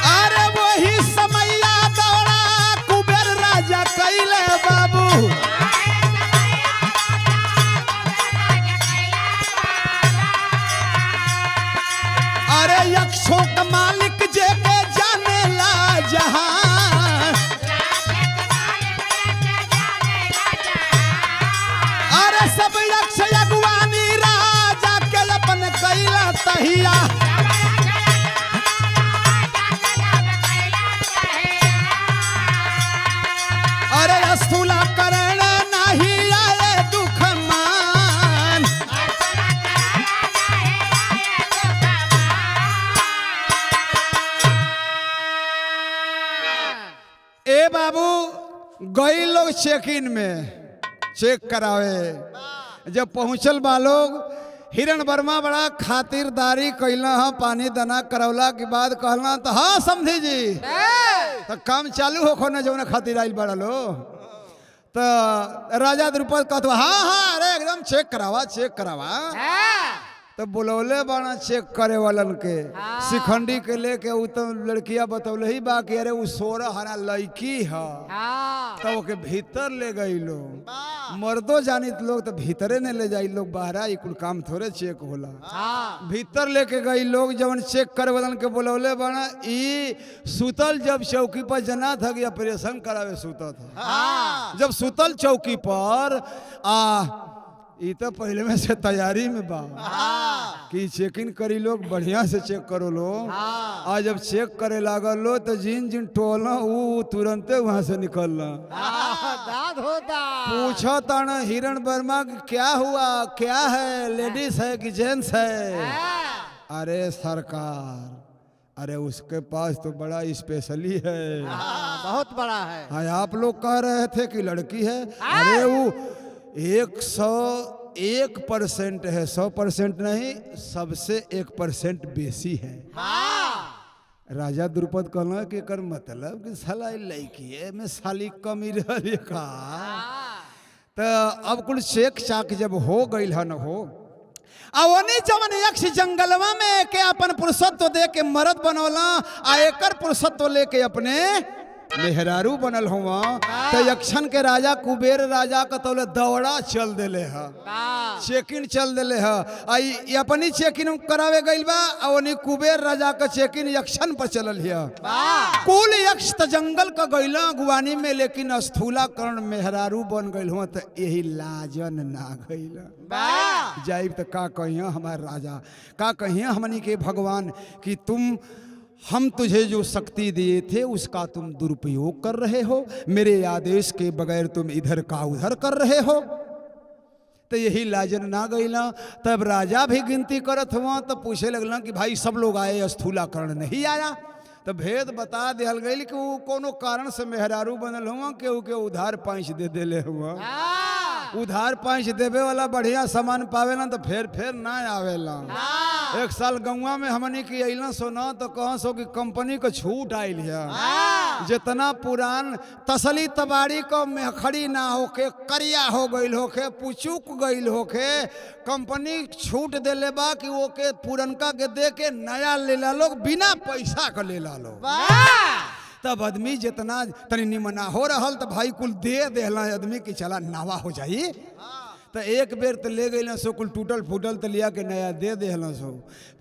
अरे वही समैया दौड़ा कुबेर राजा कैले बाबू। अरे यक्षों का मालिक जे के जाने ला जहां। अरे सब यक्ष यज्ञवानी राजा के अपन कैला तहिया। अरे स्थूला करण नहीं आए दुख मान। ए बाबू गई लोग चेक इन में चेक करावे। जब पहुंचल बा लोग हिरण वर्मा बड़ा खातिरदारी कैला हाँ, पानी दाना करवला के बाद कहला तो हाँ समझी जी तो काम चालू हो खोने जो खातिर आइल बड़ा लो। तो राजा द्रुपद कहत हाँ हाँ अरे एकदम चेक करावा। तो बुलौले बाना चेक करे वालन के शिखंडी के लेके उ तो लड़किया बतौले ही बा कि अरे उ 16 हरा लड़की है। तो ओके भीतर ले गई लोग, मर्दों जानित लोग तो भीतरे ने ले जाई लोग, बाहरा ई कुल काम थोड़े चेक होला। भीतर लेके गई लोग जवन चेक करे वालन के बुलौले बाना। ई सुतल जब चौकी पर जना था कि ऑपरेशन करावे सुता था। जब सुतल चौकी पर ई तो पहले में से तैयारी में बा कि चेक इन करी लोग, बढ़िया से चेक करो लो। आज जब चेक करे लागल लो तो जिन जिन टोला वो तुरंते वहां से निकलना। पूछा था ना हिरण वर्मा क्या हुआ, क्या है, लेडीज है कि जेंट्स है। अरे सरकार, अरे उसके पास तो बड़ा स्पेशली है, बहुत बड़ा है। हाँ आप लोग कह रहे थे कि लड़की है। अरे वो 101% है, 100% नहीं, सबसे 1% बेसी है। राजा द्रुपद कहना कि कर मतलब कि साला लड़की है में साली कमी रही का। तो अब कुल चेक चाक जब हो गई है न हो, अवनी जवन यक्ष जंगलवा में के अपन पुरुषत्व दे के मर्द बनौला आ एकर पुरुषत्व लेके अपने मेहरारू बनल हुआ। तो यक्षन के राजा कुबेर राजा का तौले दौड़ा चल दिले है, चेकिन चल दिले है। अपनी चेकिन करावे गइल बा और कुबेर राजा का चेकिन यक्षन पर चलल है। कुल यक्ष त जंगल का गइला गुवानी में, लेकिन स्थूलाकरण मेहरारू बन गइल हुआ। तो यही लाजन ना गइला जाइब तो का कहिया हमारे राजा, का कहिया हमनी के भगवान कि तुम हम तुझे जो शक्ति दिए थे उसका तुम दुरुपयोग कर रहे हो, मेरे आदेश के बगैर तुम इधर का उधर कर रहे हो। तो यही लाजन ना गईला। तब राजा भी गिनती करत हुआ तो पूछे लगला कि भाई सब लोग आए, स्थूलाकर्ण नहीं आया। तो भेद बता दिहल गई कि वो कोनो कारण से मेहरारू बनल हुआ, केहू के उधार पैंच दे देले हुआ। उधार पैंच देवे वाला बढ़िया सामान पावेला तो फिर ना आवेला। एक साल गौवा में हमनी की अइला सोना तो कहाँ सो कि कंपनी को छूट आयल है। जितना पुरान तसली तबाड़ी को मेखड़ी ना होके करिया हो गईल होके पुचुक गईल होके कंपनी छूट देले बा कि वो के पुरनका के दे के नया लेला लोग बिना पैसा का लेला लोग। तब आदमी जितना तनी निमना हो रहल तो भाई कुल दे देला आदमी की चला नवा हो जाई। तो एक बेर तो ले गए सो कुल टूटल फूटल तो लिया के नया दे देला सो।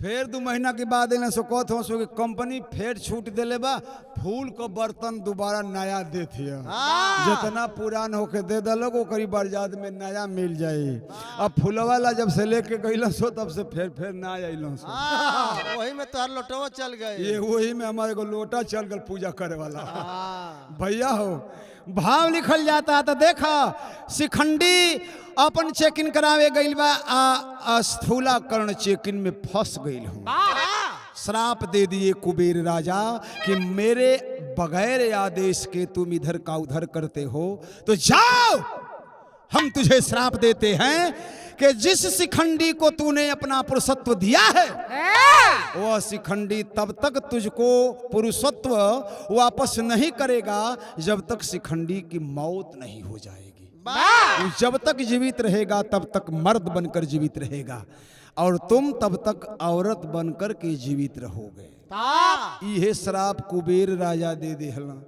फिर 2 महीना के बाद अल सो कहत हो सो कि कंपनी फिर छूट देले बा, फूल को बर्तन दोबारा नया देती है। जितना पुरान होके दे दलक ओकरी बरजात में नया मिल जाई। अब फूलवाला जब से लेके गइल सो तब से फिर ना आइल सो। वही में तोहर लोटवा चल गए। ये वही में हमारे को लोटा चल गल पूजा करे वाला। भैया हो भाव लिखल जाता है तो देखा शिखंडी अपन चेक इन करावे गइल बा, स्थूलाकर्ण चेक इन में फंस गइल हूँ। श्राप दे दिए कुबेर राजा कि मेरे बगैर आदेश के तुम इधर का उधर करते हो तो जाओ, हम तुझे श्राप देते हैं कि जिस शिखंडी को तूने अपना पुरुषत्व दिया है वह शिखंडी तब तक तुझको पुरुषत्व वापस नहीं करेगा जब तक शिखंडी की मौत नहीं हो जाएगी। जब तक जीवित रहेगा तब तक मर्द बनकर जीवित रहेगा और तुम तब तक औरत बनकर के जीवित रहोगे। यह श्राप कुबेर राजा दे देहला।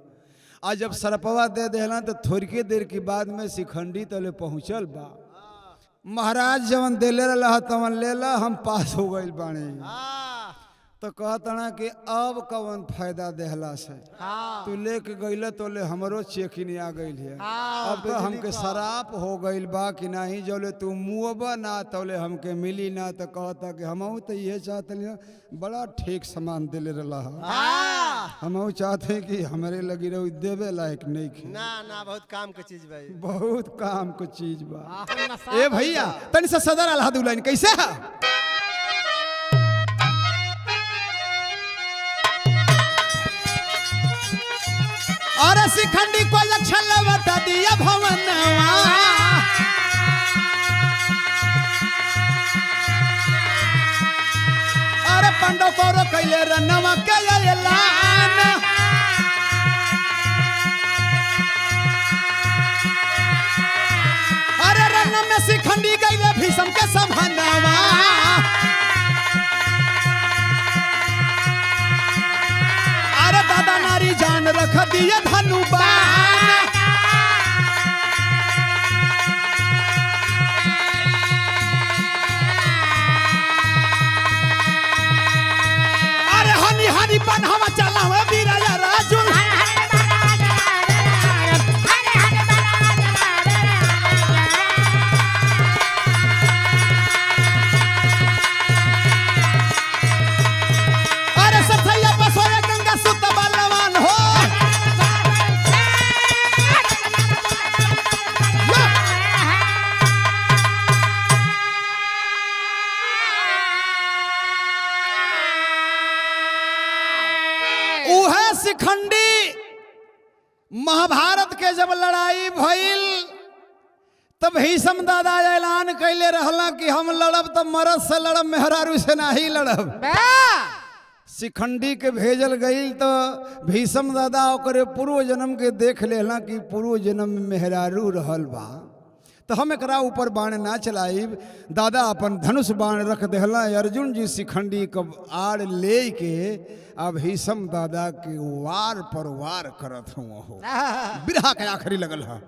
आज जब सरपवा दे देहला तो थोड़ी देर की बाद में शिखंडी तले पहुंचल बा। महाराज जवन देले रहा तवन लेला, हम पास हो गइल बानी। तो कहतना कि अब कवन फायदा देहला से तू लेके गइल तो ले हमरो चेकिन आ गइल है। अब तो हमके शराप हो गइल बा कि नहीं जोले तू मुँहबा ना तोले हमके मिली ना। तो कहता कि हम तो ये चाहते लिया बड़ा ठीक सामान दिले रहा। हम चाहते कि हमारे लगी रहो देवे लायक नहीं खे ना बहुत काम की चीज भाई, बहुत काम की चीज बा। ए भैया तनी से सदर अल्लाह दुलाइन कैसे है? अरे शिखंडी को लक्षण बता दिया भवनवा, अरे पंडो कौरो कैले रनवा के ऐलान, अरे रन में शिखंडी गईले भीषम के संभानवा। अरे दादा नारी जान रख दिए धनुबान, अरे हनी हनी बन हम चला हुआ बीराया राजुल। अरे सथैया बसोया गंगा सुत बलवान हो, उहे शिखंडी महाभारत के जब लड़ाई भइल तब भीषम दादा ऐलान कैले रहला कि हम लड़ब तो मरद से लड़ब, मेहरारू से नहीं लड़ब। शिखंडी के भेजल गई तो भीषम दादा ओकरे पूर्व जन्म के देख लेला कि पूर्व जन्म में मेहरारू रहल बा, तो हम एकरा ऊपर बाण ना चलाइब। दादा अपन धनुष बाण रख देहला। अर्जुन जी शिखंडी कब आड़ ले के अब भीषम दादा के वार पर वार करत हो। बिरहा के आखिरी लगल है।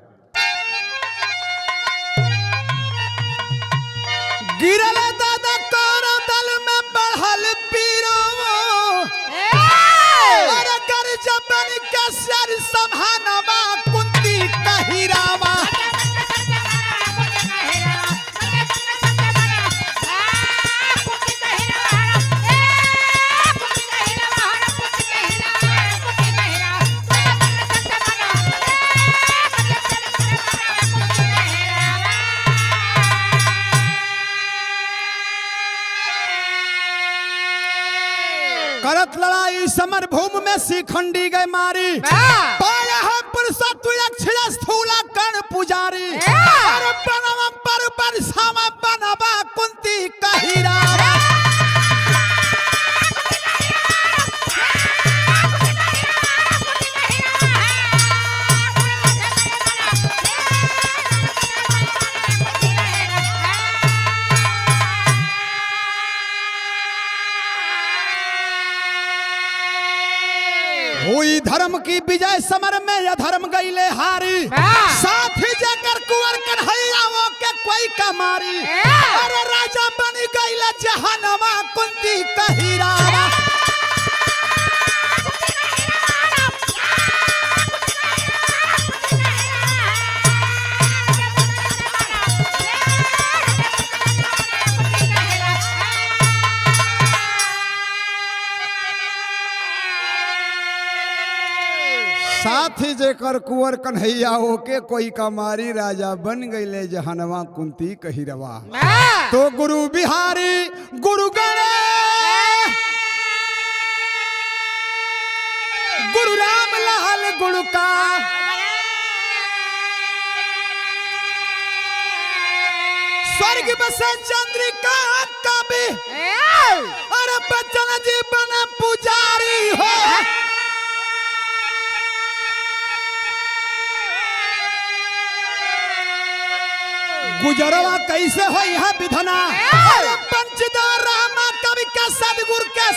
गिरल दादा कौरव दल में बढ़ल पीरो, अरे कर जबन के सर संभानवा कुंती कहिरावा। करत लड़ाई समर भूमि में शिखंडी गए मारी पाया है पुरुषत्व अक्षय स्थूला कर्ण पुजारी और बनवा पर सामा बनवा कुंती कहिरा हुई धर्म की विजय समर में अधर्म गईले हारी साथ ही जाकर कुंवर कन्हैया वो के कोई कमारी अरे राजा बन गईले जहानवा कुंती कहिरा साथ ही जेकर कुंवर कन्हैया होके कोई कमारी राजा बन गईले जहनवा कुंती कहिरवा तो गुरु बिहारी गुरु गणेश गुरु राम लाल गुरु का स्वर्ग बसे चंद्रिका कवि अरे बच्चन जी बने पुजारी हो गुजरवा कैसे हो यह विधना पंचदार रामा कवि के सदगुरु के